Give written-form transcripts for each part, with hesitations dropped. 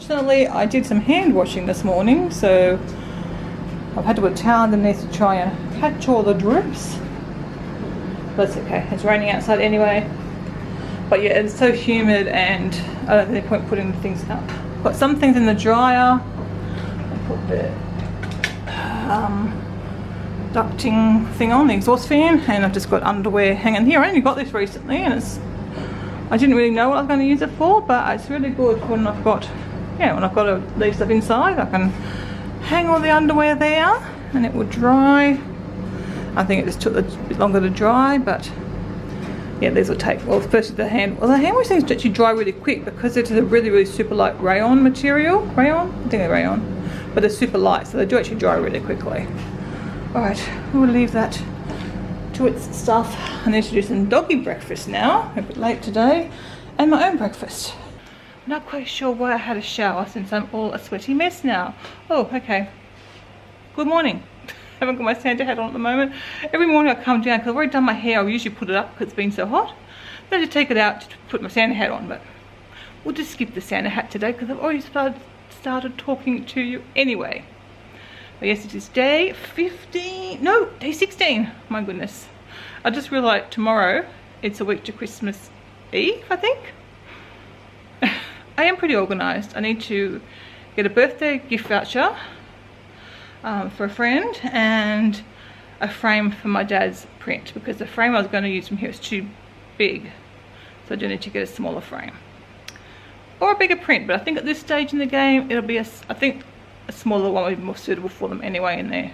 Unfortunately, I did some hand washing this morning, so I've had to put a towel underneath to try and catch all the drips. But it's okay, it's raining outside anyway. But yeah, it's so humid and I don't think there's point putting things up. Got some things in the dryer. I put the ducting thing on, the exhaust fan, and I've just got underwear hanging here. I only got this recently and I didn't really know what I was going to use it for, but it's really good when I've got to leave stuff inside. I can hang all the underwear there and it will dry. I think it just took a bit longer to dry, but yeah, these will take, well, especially the hand wash things actually dry really quick because it is a really, really super light rayon material. Rayon? I think they're rayon. But they're super light, so they do actually dry really quickly. Alright, we'll leave that to its stuff. I need to do some doggy breakfast now, a bit late today, and my own breakfast. I'm not quite sure why I had a shower since I'm all a sweaty mess now. Oh, okay. Good morning. I haven't got my Santa hat on at the moment. Every morning I come down, because I've already done my hair, I usually put it up because it's been so hot. Then I just take it out to put my Santa hat on, but we'll just skip the Santa hat today because I've already started talking to you anyway. But yes, it is day 16. My goodness. I just realised tomorrow it's a week to Christmas Eve, I think. I am pretty organised. I need to get a birthday gift voucher for a friend and a frame for my dad's print, because the frame I was going to use from here is too big, so I do need to get a smaller frame or a bigger print. But I think at this stage in the game it'll be I think a smaller one would be more suitable for them anyway in there.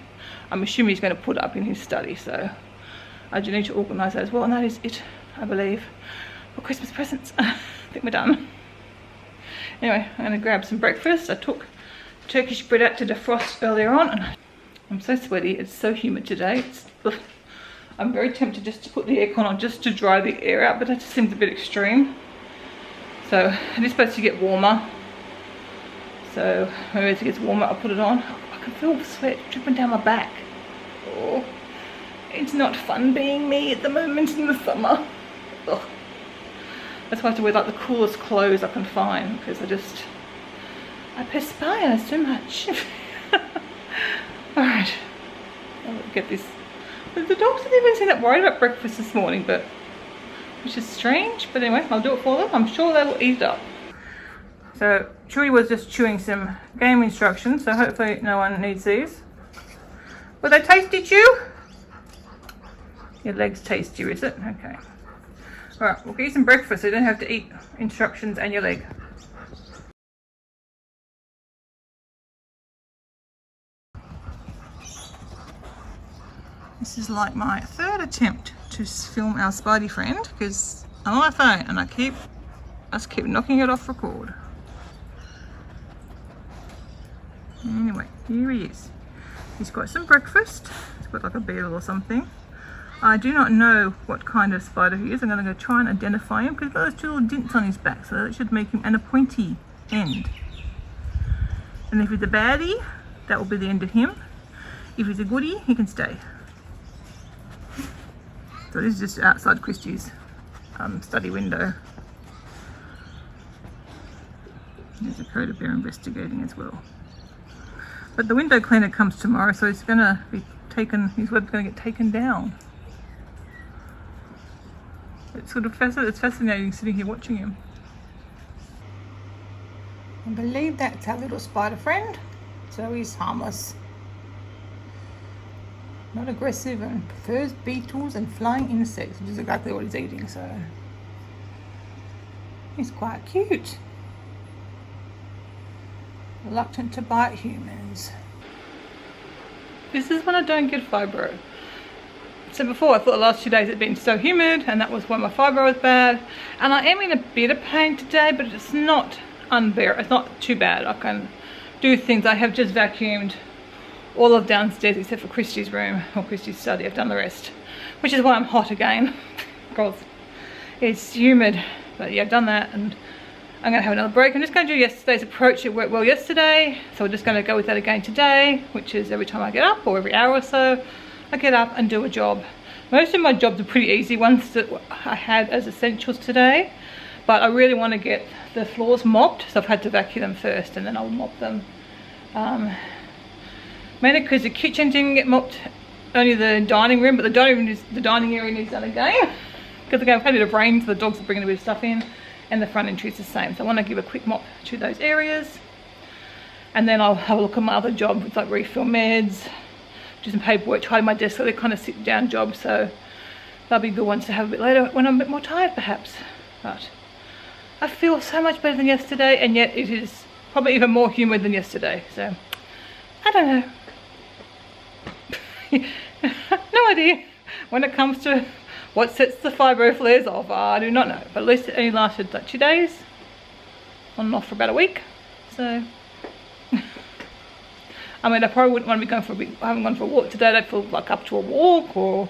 I'm assuming he's going to put it up in his study, so I do need to organise that as well. And that is it, I believe, for Christmas presents. I think we're done. Anyway, I'm going to grab some breakfast. I took Turkish bread out to defrost earlier on, and I'm so sweaty. It's so humid today. I'm very tempted just to put the aircon on just to dry the air out, but that just seems a bit extreme. So it is supposed to get warmer, so maybe as it gets warmer I'll put it on. I can feel the sweat dripping down my back. Oh, it's not fun being me at the moment in the summer. Ugh. That's why I have to wear like the coolest clothes I can find, because I perspire so much. Alright, I'll get this. The dogs didn't even seem that worried about breakfast this morning, but which is strange. But anyway, I'll do it for them. I'm sure they will eat up. So Chewy was just chewing some game instructions, so hopefully no one needs these. Will they tasty, Chew? Your leg's tastier, is it? Okay. Alright, we'll get you some breakfast so you don't have to eat instructions and your leg. This is like my third attempt to film our Spidey friend, because I'm on my phone and I just keep knocking it off record. Anyway, here he is. He's got some breakfast. He's got like a beetle or something. I do not know what kind of spider he is. I'm going to go try and identify him, because he's got those two little dints on his back, so that should make him an pointy end. And if he's a baddie, that will be the end of him. If he's a goodie, he can stay. So this is just outside Christy's study window. There's a coda bear investigating as well. But the window cleaner comes tomorrow, so it's going to be taken, his web's going to get taken down. It's sort of fascinating sitting here watching him. I believe that's our little spider friend, so he's harmless. Not aggressive and prefers beetles and flying insects, which is exactly what he's eating, so he's quite cute. Reluctant to bite humans. This is when I don't get fibro. So before, I thought the last 2 days had been so humid, and that was when my fibro was bad. And I am in a bit of pain today, but it's not unbearable. It's not too bad. I can do things. I have just vacuumed all of downstairs except for Christy's room, or Christy's study. I've done the rest, which is why I'm hot again, because it's humid. But yeah, I've done that, and I'm going to have another break. I'm just going to do yesterday's approach. It worked well yesterday, so we're just going to go with that again today, which is every time I get up, or every hour or so, I get up and do a job. Most of my jobs are pretty easy ones that I had as essentials today, but I really want to get the floors mopped, so I've had to vacuum them first and then I'll mop them. Mainly because the kitchen didn't get mopped, only the dining room, but the dining area needs done again. Because again, I've had a bit of rain, so the dogs are bringing a bit of stuff in, and the front entry is the same. So I want to give a quick mop to those areas. And then I'll have a look at my other job, with like refill meds, do some paperwork, tidy my desk, so they're kind of sit down jobs. So that'll be good ones to have a bit later when I'm a bit more tired perhaps. But I feel so much better than yesterday, and yet it is probably even more humid than yesterday. So I don't know. No idea when it comes to what sets the fibro flares off. I do not know, but at least it only lasted like 2 days, on and off for about a week. So I mean, I probably wouldn't want to be going for a bit. I haven't gone for a walk today. I feel like up to a walk or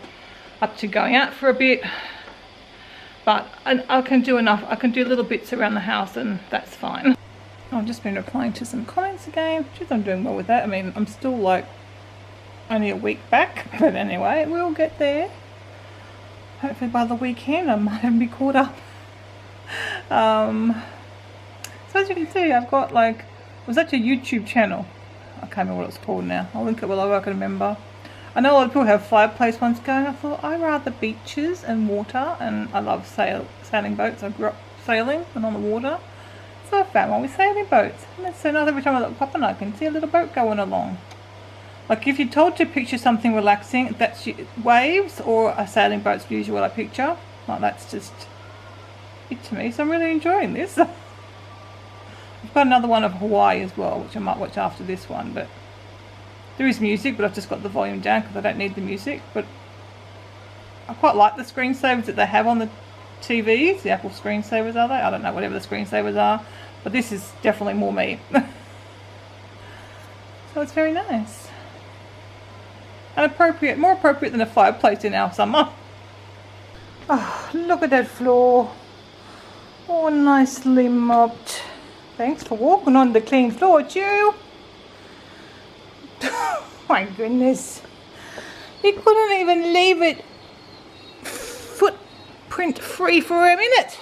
up to going out for a bit, but I can do enough. I can do little bits around the house and that's fine. I've just been replying to some comments again. Geez, I'm doing well with that. I mean, I'm still like only a week back, but anyway, we'll get there. Hopefully by the weekend I might be caught up. So as you can see, I've got like, it was actually a YouTube channel. I can't remember what it's called now. I'll link it below, I can remember. I know a lot of people have fireplace ones going. I thought I'd rather beaches and water, and I love sailing boats. I grew up sailing and on the water. So I found one with sailing boats. And that's so nice. Every time I look up and I can see a little boat going along. Like if you're told to picture something relaxing, that's waves or a sailing boat's usually what I picture. Like that's just it to me. So I'm really enjoying this. I've got another one of Hawaii as well, which I might watch after this one. But there is music, but I've just got the volume down because I don't need the music. But I quite like the screensavers that they have on the TVs. The Apple screensavers, are they? I don't know, whatever the screensavers are. But this is definitely more me. So it's very nice. And appropriate, more appropriate than a fireplace in our summer. Oh, look at that floor. Oh, nicely mopped. Thanks for walking on the clean floor, Chew. My goodness. You couldn't even leave it footprint free for a minute.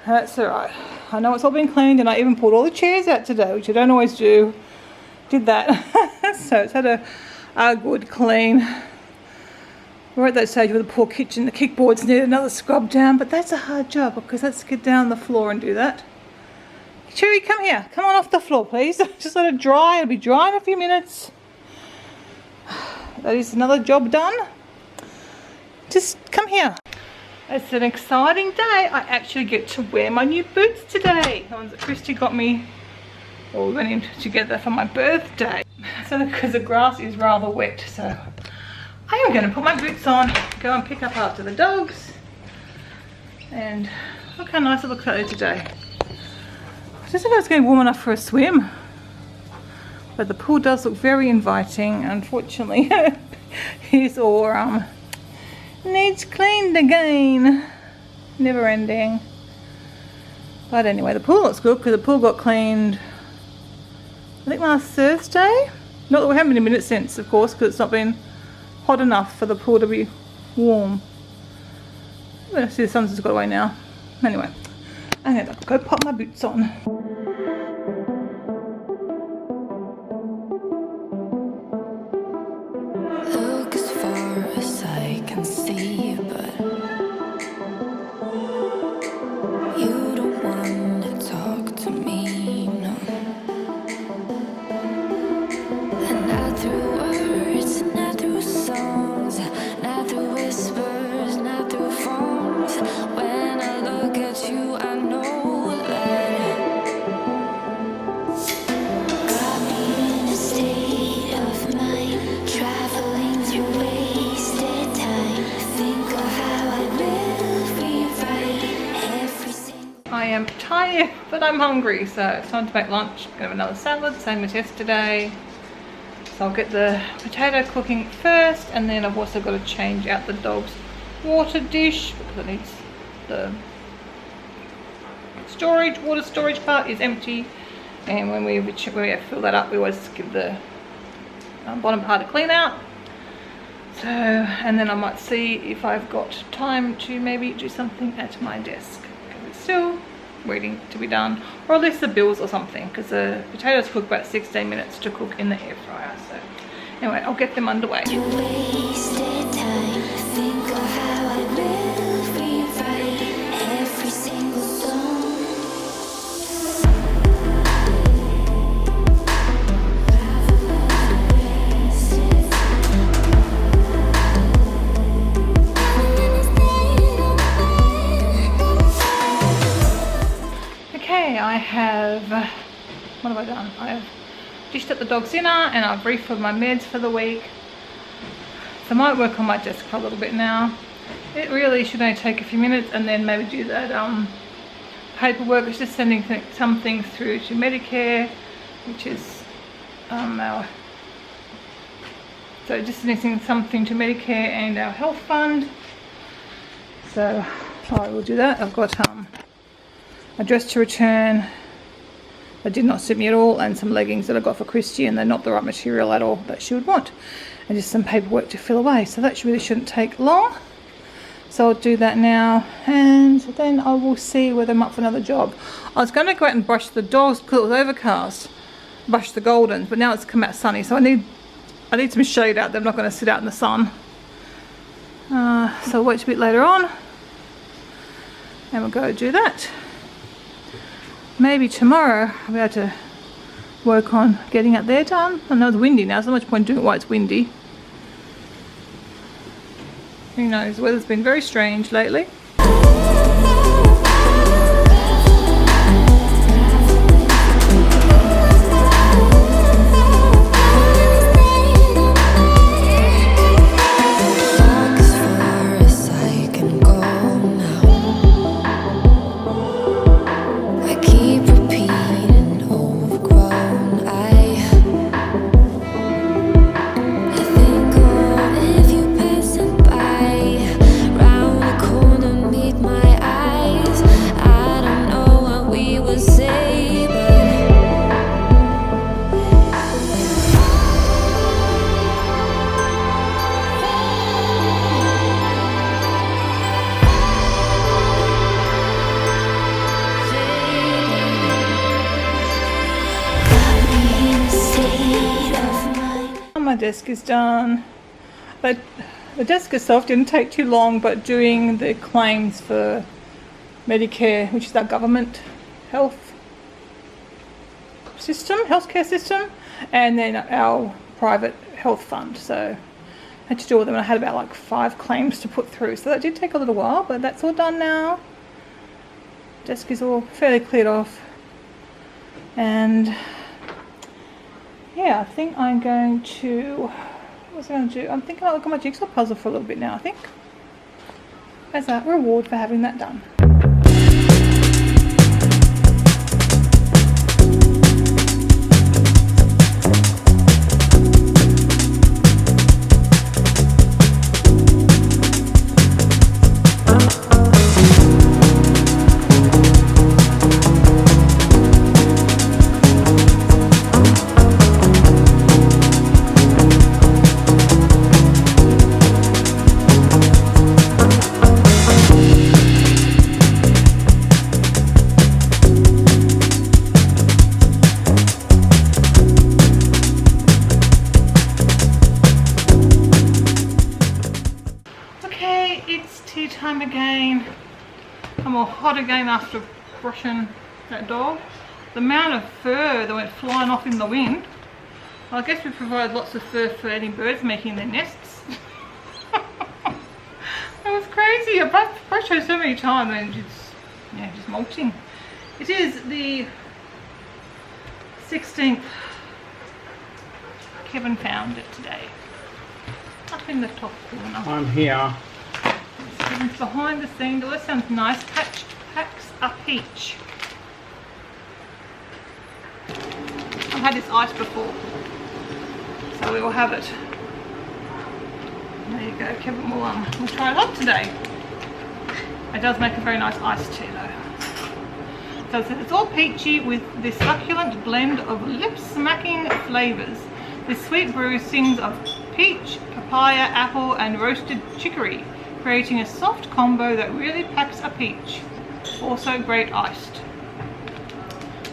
That's alright. I know it's all been cleaned, and I even pulled all the chairs out today, which I don't always do. Did that. So it's had a good clean. We're at that stage with the poor kitchen. The kickboards need another scrub down, but that's a hard job because let's get down the floor and do that. Cherry, come here. Come on off the floor, please. Just let it dry. It'll be dry in a few minutes. That is another job done. Just come here. It's an exciting day. I actually get to wear my new boots today. The ones that Christy got me. Well, we went in together for my birthday. So because the grass is rather wet, so I am going to put my boots on, go and pick up after the dogs. And look how nice it looks out there today. I just think it's getting warm enough for a swim. But the pool does look very inviting. Unfortunately, it's all needs cleaned again. Never ending. But anyway, the pool looks good because the pool got cleaned I think last Thursday. Not that we haven't been in it since, of course, because it's not been hot enough for the pool to be warm. I see the sun's just got away now. Anyway, I'm going to go pop my boots on. Look as far as I can see, but you don't want to talk to me, no. And not through words, not through songs, not through whispers, not through phones. When I look at you, I know that got me in a state of mind, traveling through wasted time. Think of how I will rewrite every single. I am tired, but I'm hungry, so it's time to make lunch. Gonna have another salad, same as yesterday. So I'll get the potato cooking first, and then I've also got to change out the dog's water dish because it needs the water storage part is empty, and when we fill that up, we always give the bottom part a clean out. So, and then I might see if I've got time to maybe do something at my desk, because it's still waiting to be done, or at least the bills or something, because the potatoes cook about 16 minutes to cook in the air fryer. So anyway, I'll get them underway. You wasted time. Think of how I will rewrite every single song. Okay, I have, what have I done? I have dished up the dog's dinner and I've refilled my meds for the week. So I might work on my desk for a little bit now. It really should only take a few minutes, and then maybe do that paperwork. It's just sending some things through to Medicare, which is so just sending something to Medicare and our health fund. So I will do that. I've got a dress to return that did not suit me at all, and some leggings that I got for Christy, and they're not the right material at all that she would want, and just some paperwork to fill away. So that really shouldn't take long. So I'll do that now, and then I will see whether I'm up for another job. I was going to go out and brush the dogs because it was overcast, brush the Goldens, but now it's come out sunny, so I need some shade out there. I'm not going to sit out in the sun. So I'll wait a bit later on and we'll go do that. Maybe tomorrow I'll be able to work on getting out there done. I know it's windy now, so much point doing it while it's windy. Who knows, the weather's been very strange lately. My desk is done, but the desk itself didn't take too long, but doing the claims for Medicare, which is our government healthcare system, and then our private health fund. So I had to do all of them. I had about like 5 claims to put through, so that did take a little while, but that's all done now. Desk is all fairly cleared off, and yeah, I think I'm going to, what was I going to do? I'm thinking I'll look at my jigsaw puzzle for a little bit now, I think, as a reward for having that done. Time again. I'm all hot again after brushing that dog. The amount of fur that went flying off in the wind. Well, I guess we provide lots of fur for any birds making their nests. It was crazy. I've brushed her so many times and just molting. It is the 16th. Kevin found it today. Up in the top corner. I'm here. Kevin's behind the scenes. Oh, that sounds nice. Packs a peach. I've had this ice before, so we will have it. There you go. Kevin will try it on today. It does make a very nice iced tea though. So it says it's all peachy with this succulent blend of lip-smacking flavours. This sweet brew sings of peach, papaya, apple and roasted chicory, creating a soft combo that really packs a peach. Also great iced.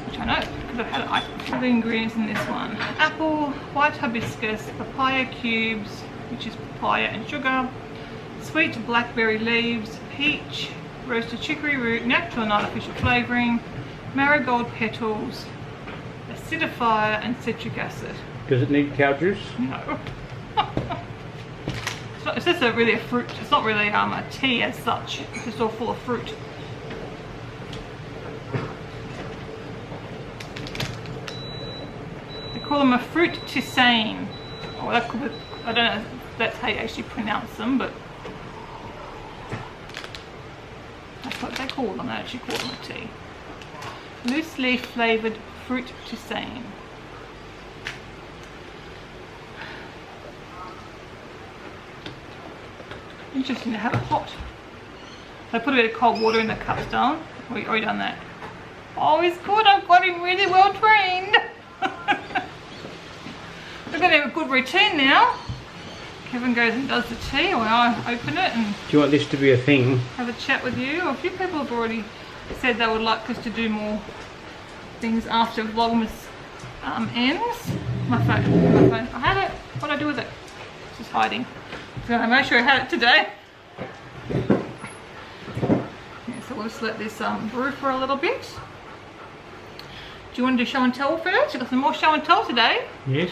Which I know, because I've had it iced. What are the ingredients in this one? Apple, white hibiscus, papaya cubes, which is papaya and sugar, sweet blackberry leaves, peach, roasted chicory root, natural and artificial flavouring, marigold petals, acidifier and citric acid. Does it need cow juice? No. It's just really a fruit. It's not really a tea as such. It's just all full of fruit. They call them a fruit tisane. Oh, that could be, I don't know if that's how you actually pronounce them, but that's what they call them. They actually call them a tea. Loose leaf flavoured fruit tisane. Interesting to have it hot. So I put a bit of cold water in the cups down. We've already done that. Oh, he's good. I've got him really well trained. We're going to have a good routine now. Kevin goes and does the tea, or I open it and... Do you want this to be a thing? Have a chat with you. A few people have already said they would like us to do more things after Vlogmas ends. My phone. I had it. What did I do with it? It's just hiding. So I'm make sure I had it today. Yeah, so we'll just let this brew for a little bit. Do you want to do show and tell first? We've got some more show and tell today. Yes.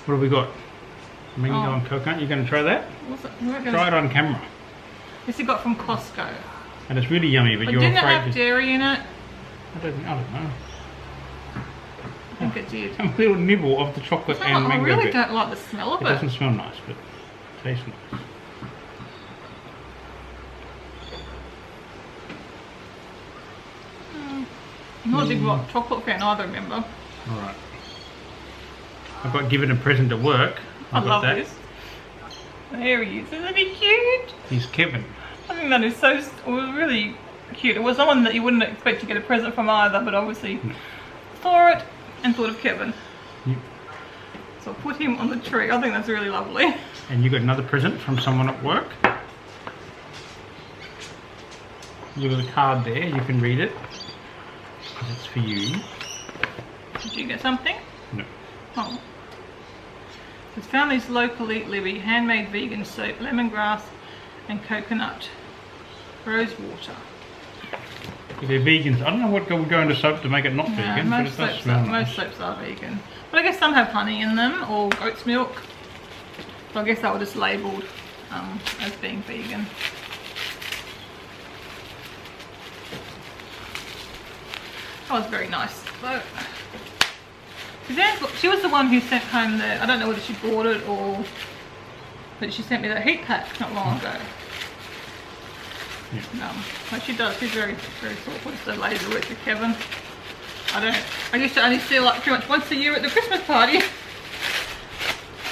What have we got? Mango and coconut. You going to try that? Try it on camera. This we got from Costco. And it's really yummy, but you're didn't afraid it have dairy in it? I don't know. I think it did. A little nibble of the chocolate and mango I really bit. don't like the smell of it. It doesn't smell nice, but it tastes nice. I'm not a big chocolate fan either, remember? Alright. I got given a present at work. I love this. There he is. Isn't he cute? He's Kevin. I think that is so... It was really cute. It was someone that you wouldn't expect to get a present from either, but obviously saw it and thought of Kevin. Yep. So I put him on the tree. I think that's really lovely. And you got another present from someone at work. Look at the card there. You can read it. It's for you. Did you get something? No. Oh. It's found these locally Libby handmade vegan soap, lemongrass and coconut rose water. If they're vegans, I don't know what would go into soap to make it not vegan, but it does smell nice. Most soaps are vegan. But I guess some have honey in them or goat's milk. So I guess that was just labelled as being vegan. That was very nice. So, she was the one who sent home the, I don't know whether she bought it or, but she sent me the heat pack not long ago. Yeah. Like she does, she's very, very thoughtful. It's the laser work with Kevin. I used to only see her like pretty much once a year at the Christmas party.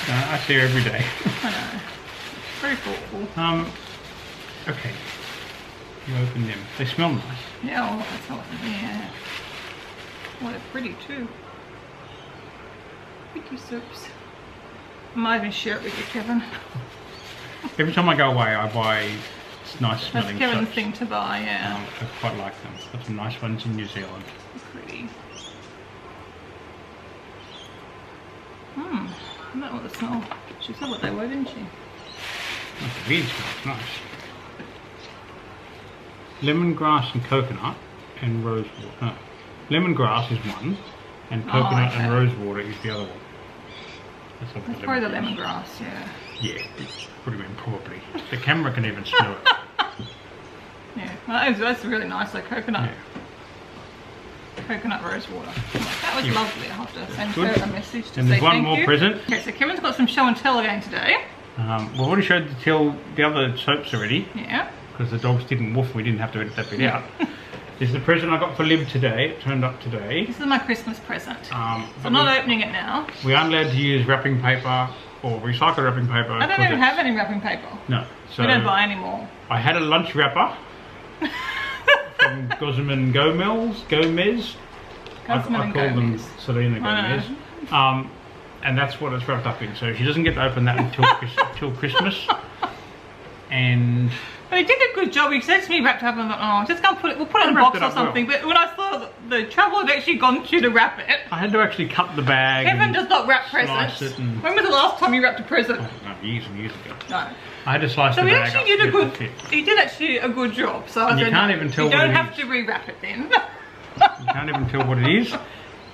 I see her every day. I know. Very thoughtful. Okay. You open them. They smell nice. Yeah, well, that's not, yeah. Well, they're pretty too. Pretty soaps. I might even share it with you, Kevin. Every time I go away, I buy nice smelling That's Kevin's soaps. thing to buy, yeah. I quite like them. Got some nice ones in New Zealand. Pretty. I don't know what the smell. She said what they were, didn't she? That's weird smell. Nice. Lemongrass and coconut and rose water. Lemongrass is one, and coconut and rose water is the other one. That's probably the lemongrass, yeah. Yeah, it would have been probably. The camera can even smell it. Yeah, well, that's really nice, like coconut. Yeah. Coconut rose water. That was lovely. I'll have to send her a message to and say there's one thank more you. present. Okay, so Kevin's got some show and tell again today. We've already showed the other soaps already. Yeah. Because the dogs didn't woof, we didn't have to edit that bit out. This is the present I got for Liv today. It turned up today. This is my Christmas present. So I'm not opening it now. We aren't allowed to use wrapping paper or recycled wrapping paper. I don't even have any wrapping paper. No. So we don't buy any more. I had a lunch wrapper from Gosman Gomez. I call them Selena Gomez. and that's what it's wrapped up in. So she doesn't get to open that until Christmas. And but he did a good job. He said to me wrapped up and I thought, oh, just go put it, we'll put it in a box or something. Well. But when I saw the trouble had actually gone to wrap it. I had to actually cut the bag. Kevin does not wrap presents. When was the last time you wrapped a present? Oh, no, years and years ago. No. I had to slice the bag up. So he did actually a good job. So I said, you can't even tell what it is. You don't have to rewrap it then. You can't even tell what it is.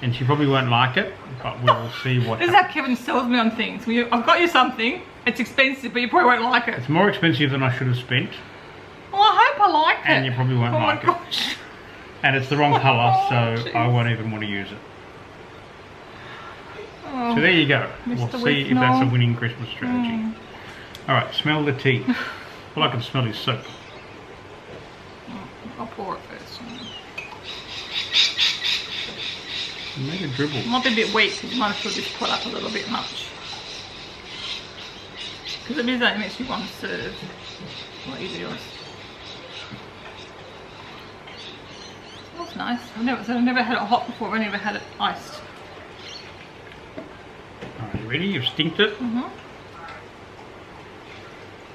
And she probably won't like it, but we'll see what This is how Kevin sells me on things. I've got you something, it's expensive, but you probably won't like it. It's more expensive than I should have spent. Well, I hope I like it. And you probably won't like it. And it's the wrong colour, so geez. I won't even want to use it. Oh, so there you go. Mr. We'll see if that's a winning Christmas strategy. Alright, smell the tea. All I can smell is soap. I'll pour it first. Make it dribble. It might be a bit weak because you might have put this pot up a little bit much. Because it is only makes you one serve. What is yours? Smells nice. I've never had it hot before. I've never had it iced. Alright, you ready? You've stinked it? Mm-hmm.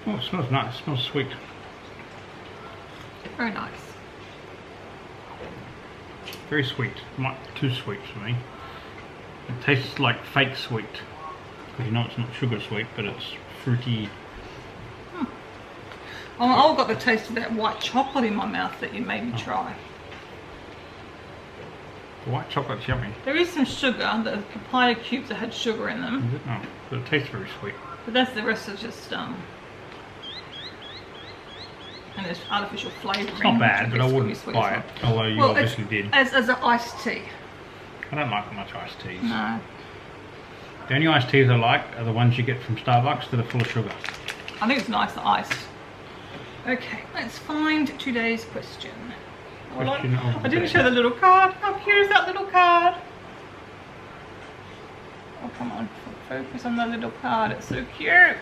Oh, it smells nice. It smells sweet. Very nice. Very sweet. Not too sweet for me. It tastes like fake sweet. Because you know it's not sugar sweet, but it's fruity. Oh, I've got the taste of that white chocolate in my mouth that you made me try. The white chocolate's yummy. There is some sugar, the papaya cubes that had sugar in them. Is it? No, but it tastes very sweet. But that's the rest is just and there's artificial flavouring. It's not bad, but I wouldn't buy it. Although you obviously did. As an iced tea. I don't like much iced teas. No. The only iced teas I like are the ones you get from Starbucks that are full of sugar. I think it's nice, the iced. Okay, let's find today's question. I didn't show the little card. How cute is that little card? Oh, come on. Focus on the little card. It's so cute.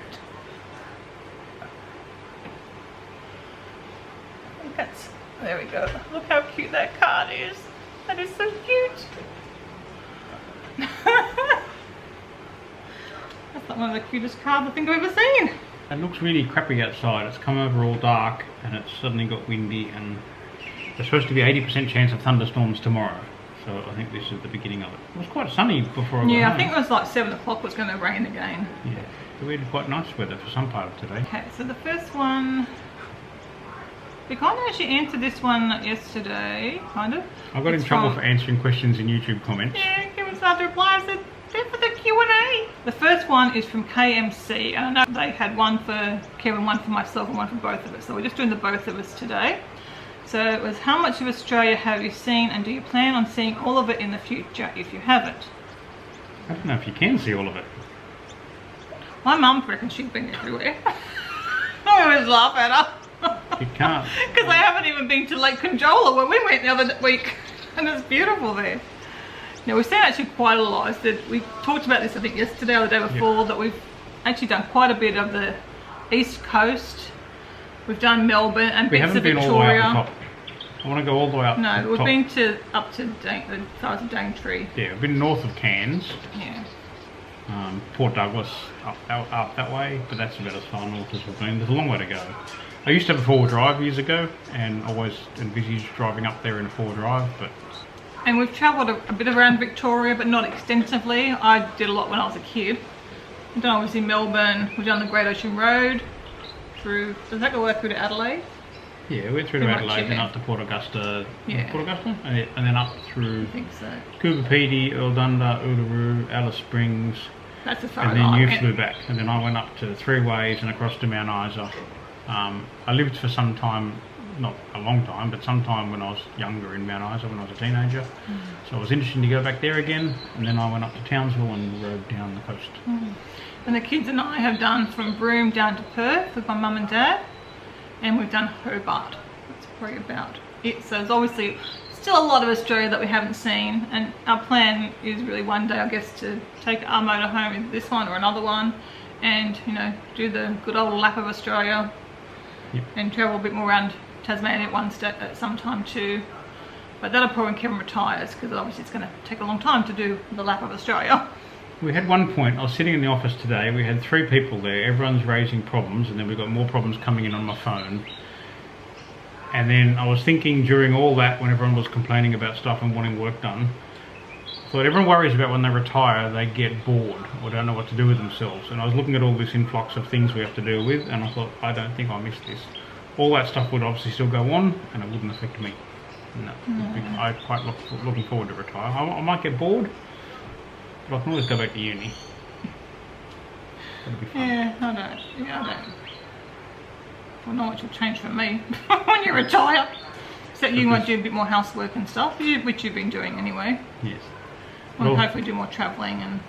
There we go. Look how cute that card is. That is so cute. That's not one of the cutest cards I think I've ever seen. It looks really crappy outside. It's come over all dark and it's suddenly got windy, and there's supposed to be 80% chance of thunderstorms tomorrow. So I think this is the beginning of it. It was quite sunny before I got home. I think it was like 7 o'clock it was going to rain again. Yeah, but we had quite nice weather for some part of today. Okay, so the first one, we kind of actually answered this one yesterday, kind of. I got in trouble for answering questions in YouTube comments. Yeah, Kevin started to reply. I said, they're for the Q&A. The first one is from KMC, and I know they had one for Kevin, one for myself, and one for both of us. So we're just doing the both of us today. So it was, how much of Australia have you seen, and do you plan on seeing all of it in the future if you haven't? I don't know if you can see all of it. My mum reckons she's been everywhere. I always laugh at her. You can't. Because I haven't even been to Lake Conjola when we went the other week, and it's beautiful there. Now we've seen actually quite a lot. We talked about this I think yesterday or the day before, that we've actually done quite a bit of the East Coast. We've done Melbourne and bits of Victoria. We haven't been all the way up the top. I want to go all the way up. No, we've been up to as far as Daintree. Yeah, we've been north of Cairns. Yeah. Port Douglas up that way, but that's about as far north as we've been. There's a long way to go. I used to have a 4-wheel drive years ago, and always envisaged driving up there in a 4-wheel drive, but. And we've travelled a bit around Victoria, but not extensively. I did a lot when I was a kid. Then I was in Melbourne. We've done the Great Ocean Road through. Does that go all the way through to Adelaide? Yeah, we went through to Adelaide and up to Port Augusta. Yeah. Port Augusta, and then up through. I think so. Coober Pedy, Eldunda, Uluru, Alice Springs. That's as far as I And then you flew back, and then I went up to Three Waves and across to Mount Isa. I lived for some time, not a long time, but some time when I was younger in Mount Isa when I was a teenager. So it was interesting to go back there again, and then I went up to Townsville and rode down the coast. And the kids and I have done from Broome down to Perth with my mum and dad, and we've done Hobart. That's probably about it. So there's obviously still a lot of Australia that we haven't seen, and our plan is really one day, I guess, to take our motorhome in this one or another one, and you know, do the good old lap of Australia. Yep. And travel a bit more around Tasmania at some time too. But that'll probably when Kevin retires, because obviously it's going to take a long time to do the lap of Australia. We had one point, I was sitting in the office today, we had 3 people there, everyone's raising problems, and then we've got more problems coming in on my phone. And then I was thinking during all that, when everyone was complaining about stuff and wanting work done, I thought everyone worries about when they retire, they get bored or don't know what to do with themselves. And I was looking at all this influx of things we have to deal with, and I thought, I don't think I missed this. All that stuff would obviously still go on, and it wouldn't affect me. No, I quite looking forward to retire. I might get bored, but I can always go back to uni. That'll be fun. Yeah, I don't. Well, not much will change for me when you retire. Except you might do a bit more housework and stuff, which you've been doing anyway. Yes. We'll hopefully do more travelling and...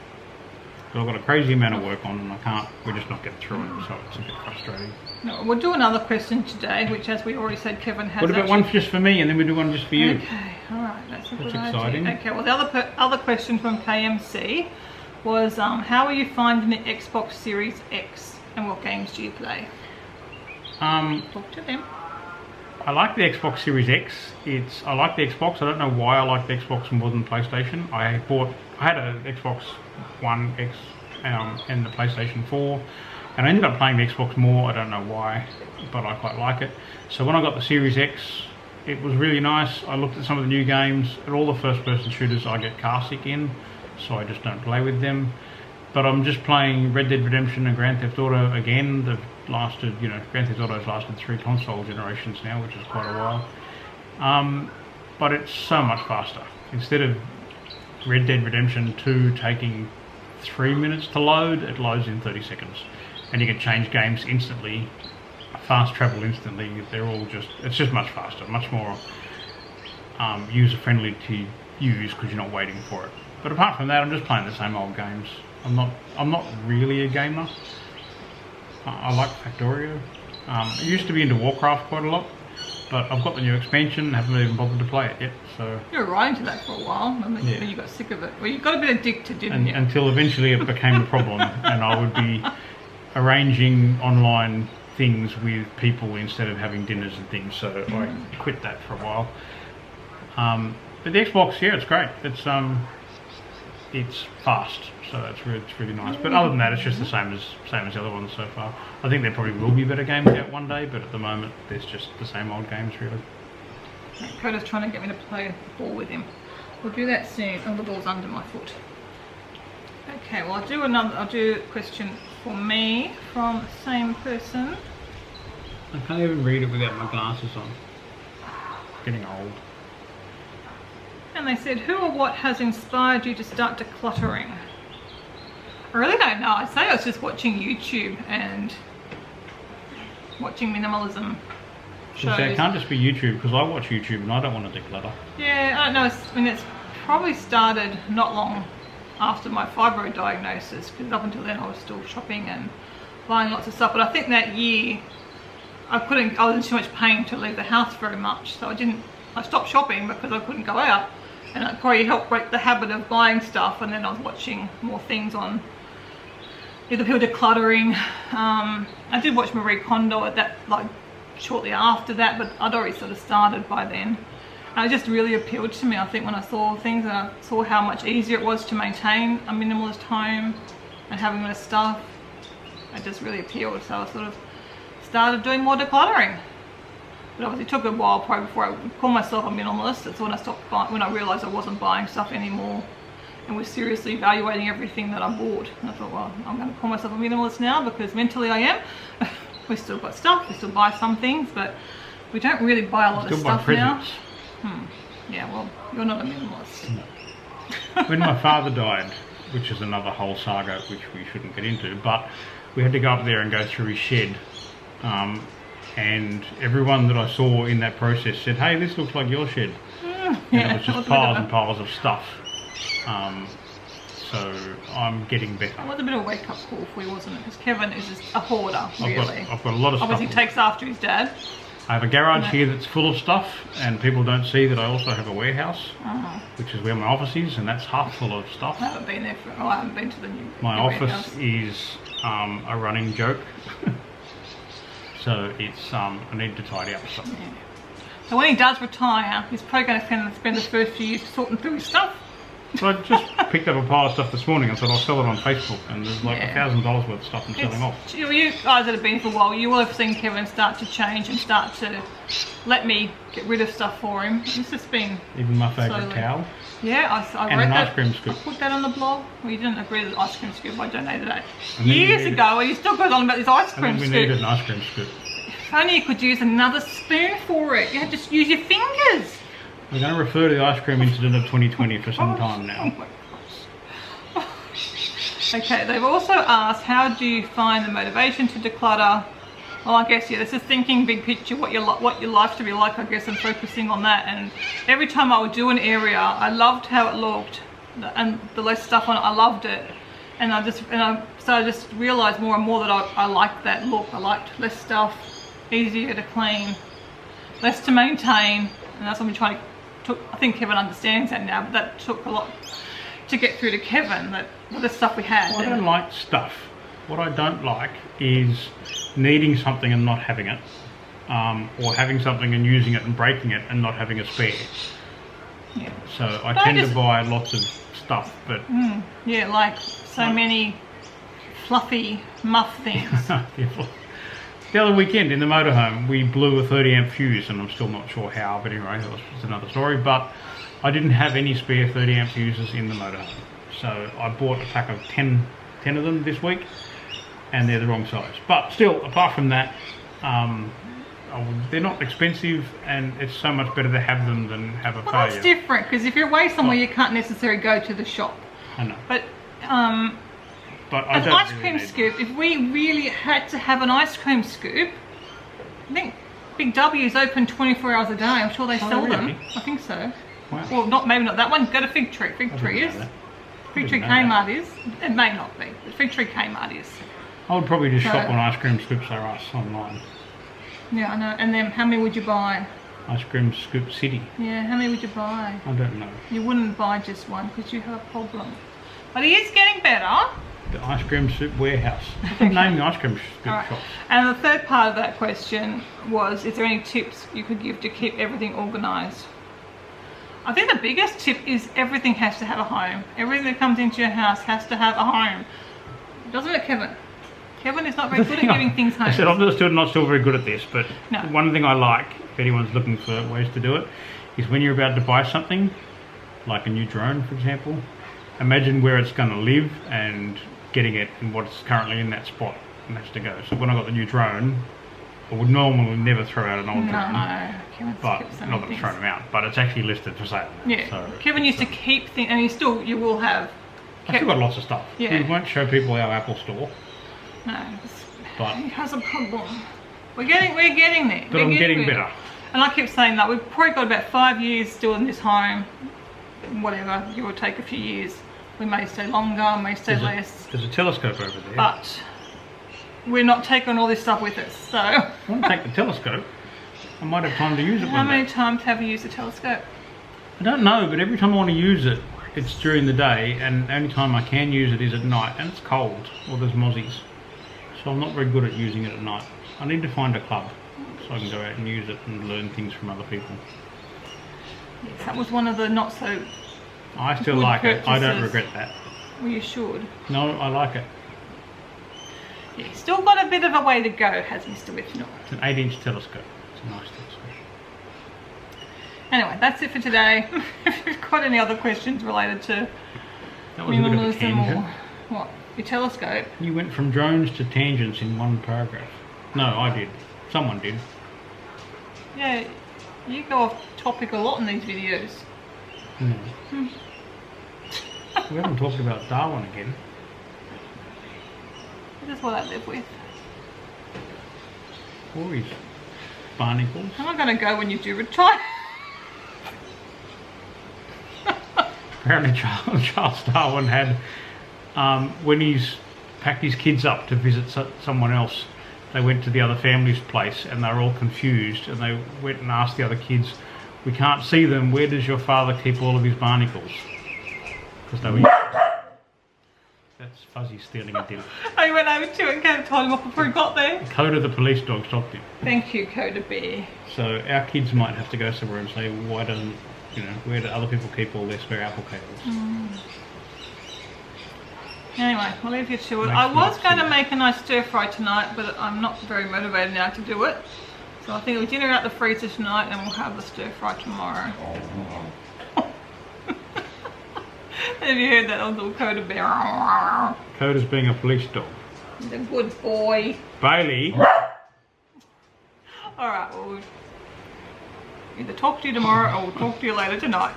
But I've got a crazy amount of work on, and we're just not getting through it, so it's a bit frustrating. No, we'll do another question today, which, as we already said, Kevin has... What about one just for me, and then we do one just for you? Okay, alright, that's a good exciting. idea. Okay, well, the other question from KMC was, how are you finding the Xbox Series X, and what games do you play? Talk to them. I like the Xbox Series X. I like the Xbox. I don't know why I like the Xbox more than PlayStation. I had an Xbox One X and the PlayStation 4, and I ended up playing the Xbox more. I don't know why, but I quite like it. So when I got the Series X, it was really nice. I looked at some of the new games. At all the first-person shooters, I get car sick in, so I just don't play with them. But I'm just playing Red Dead Redemption and Grand Theft Auto again. They've lasted, Grand Theft Auto's lasted 3 console generations now, which is quite a while. But it's so much faster. Instead of Red Dead Redemption 2 taking 3 minutes to load, it loads in 30 seconds. And you can change games instantly, fast travel instantly. It's just much faster, much more user-friendly to use because you're not waiting for it. But apart from that, I'm just playing the same old games. I'm not really a gamer. I like Factorio. I used to be into Warcraft quite a lot, but I've got the new expansion and haven't even bothered to play it yet. So you were right into that for a while, and then you got sick of it. Well, you got a bit addicted, didn't you? Until eventually it became a problem, and I would be arranging online things with people instead of having dinners and things. So I quit that for a while. But the Xbox, yeah, it's great. It's fast, so it's really nice. But other than that, it's just the same as the other ones so far. I think there probably will be better games out one day, but at the moment, there's just the same old games really. Coda's trying to get me to play the ball with him. We'll do that soon. Oh, the ball's under my foot. Okay, well I'll do a question for me from the same person. I can't even read it without my glasses on. Getting old. And they said, who or what has inspired you to start decluttering? I really don't know. I'd say I was just watching YouTube and watching minimalism shows. So it can't just be YouTube, because I watch YouTube and I don't want to declutter. Yeah, I don't know. It's probably started not long after my fibro diagnosis, because up until then I was still shopping and buying lots of stuff. But I think that year I was in too much pain to leave the house very much, so I stopped shopping because I couldn't go out. And it probably helped break the habit of buying stuff, and then I was watching more things on either people decluttering. I did watch Marie Kondo at that, like shortly after that, but I'd already sort of started by then. And it just really appealed to me, I think, when I saw things and I saw how much easier it was to maintain a minimalist home and having less stuff. It just really appealed, so I sort of started doing more decluttering. But obviously it took a while probably before I would call myself a minimalist. That's when I stopped buying, when I realised I wasn't buying stuff anymore and was seriously evaluating everything that I bought. And I thought, well, I'm going to call myself a minimalist now because mentally I am. We still got stuff, we still buy some things, but we don't really buy a lot of stuff now. Yeah, well, you're not a minimalist. No. When my father died, which is another whole saga which we shouldn't get into, but we had to go up there and go through his shed. And everyone that I saw in that process said, hey, this looks like your shed. And it was just piles and piles of stuff. So I'm getting better. It was a bit of a wake-up call for you, wasn't it? Because Kevin is just a hoarder, really. I've got a lot of stuff. Obviously takes after his dad. I have a garage here that's full of stuff, and people don't see that I also have a warehouse, which is where my office is, and that's half full of stuff. I haven't been there I haven't been to the new My office warehouse. is a running joke. So it's, I need to tidy up stuff. Yeah. So when he does retire, he's probably going to spend the first few years sorting through his stuff. So I just picked up a pile of stuff this morning and thought I'll sell it on Facebook, and there's like $1,000 worth of stuff I'm selling off. You guys that have been for a while, you will have seen Kevin start to change and start to let me get rid of stuff for him. It's just been even my favourite towel. Yeah, I and wrote an that. ice cream scoop. I put that on the blog. Well, you didn't agree with the ice cream scoop. I donated that years ago, and he still goes on about this ice cream scoop. And then we needed an ice cream scoop. If only you could use another spoon for it. You had to just use your fingers. We're going to refer to the ice cream incident of 2020 for some time now. Oh my gosh. Okay, they've also asked, how do you find the motivation to declutter? Well, I guess, yeah, this is thinking big picture, what your life to be like, I guess, and focusing on that. And every time I would do an area, I loved how it looked, and the less stuff on it, I loved it. And so I just realised more and more that I liked that look. I liked less stuff, easier to clean, less to maintain, and that's what I'm trying to. I think Kevin understands that now, but that took a lot to get through to Kevin. That the stuff we had. Well, I don't like stuff. What I don't like is needing something and not having it, or having something and using it and breaking it and not having a spare. Yeah. So I tend to buy lots of stuff, but yeah, like so many fluffy muff things. The other weekend in the motorhome, we blew a 30 amp fuse, and I'm still not sure how, but anyway, that was another story. But I didn't have any spare 30 amp fuses in the motorhome, so I bought a pack of 10 of them this week, and they're the wrong size. But still, apart from that, they're not expensive, and it's so much better to have them than have a failure. Well, that's different, because if you're away somewhere, you can't necessarily go to the shop. I know. But I an don't ice really cream need scoop, if we really had to have an ice cream scoop, I think Big W's open 24 hours a day. I'm sure they sell them. Really? I think so. Wow. Well, maybe not that one. Go to Fig Tree. Fig Tree is. Fig Tree Kmart is. It may not be, but Fig Tree Kmart is. I would probably just shop on Ice Cream Scoops R Us online. Yeah, I know. And then how many would you buy? Ice Cream Scoop City. Yeah, how many would you buy? I don't know. You wouldn't buy just one because you have a problem. But he is getting better. The Ice Cream Soup Warehouse. Name the ice cream scoop shops. And the third part of that question was, is there any tips you could give to keep everything organised? I think the biggest tip is everything has to have a home. Everything that comes into your house has to have a home. Doesn't it, Kevin? Kevin is not very good at giving things home. I said I'm not still very good at this, but no. One thing I like, if anyone's looking for ways to do it, is when you're about to buy something, like a new drone, for example, imagine where it's going to live and getting it and what's currently in that spot, and that's to go. So when I got the new drone, I would normally never throw out an old drone. No, but not that I've thrown them out, but it's actually listed for sale. Yeah, so, Kevin used to keep things, and you will have. I've still got lots of stuff. Yeah. We won't show people our Apple store. No, but he has a problem. We're getting there. But I'm getting better. And I keep saying that we've probably got about 5 years still in this home. Whatever, it will take a few years. We may stay longer, may stay less. There's a telescope over there. But we're not taking all this stuff with us, so. I want to take the telescope. I might have time to use it one day. How many times have you used the telescope? I don't know, but every time I want to use it, it's during the day, and the only time I can use it is at night, and it's cold, or there's mozzies. So I'm not very good at using it at night. I need to find a club so I can go out and use it and learn things from other people. Yes, that was one of the not so. I still like it. I don't regret that. Well, you should. No, I like it. Yeah, still got a bit of a way to go, has Mr. Withnell. It's an 8-inch telescope. It's a nice telescope. Anyway, that's it for today. If you've got any other questions related to minimalism or what? Your telescope? You went from drones to tangents in one paragraph. No, I did. Someone did. Yeah, you go off topic a lot in these videos. We haven't talked about Darwin again. This is what I live with. Or his barnacles. How am I going to go when you do retire? Apparently Charles Darwin had, when he's packed his kids up to visit someone else, they went to the other family's place and they were all confused, and they went and asked the other kids, "We can't see them, where does your father keep all of his barnacles?" Because they were... That's Fuzzy stealing a dinner. I went over to it and kind of told him off before he got there. Coda the police dog stopped him. Thank you, Coda Bear. So our kids might have to go somewhere and say, why doesn't You know, where do other people keep all their spare apple peels? Anyway, I'll leave you to it. Makes I was me going to upset. make a nice stir fry tonight, but I'm not very motivated now to do it. So I think we'll dinner out the freezer tonight and we'll have the stir fry tomorrow. Have you heard that old little Coda bear? Coda's being a police dog. He's a good boy. Bailey. Alright, well, we'll either talk to you tomorrow or we'll talk to you later tonight.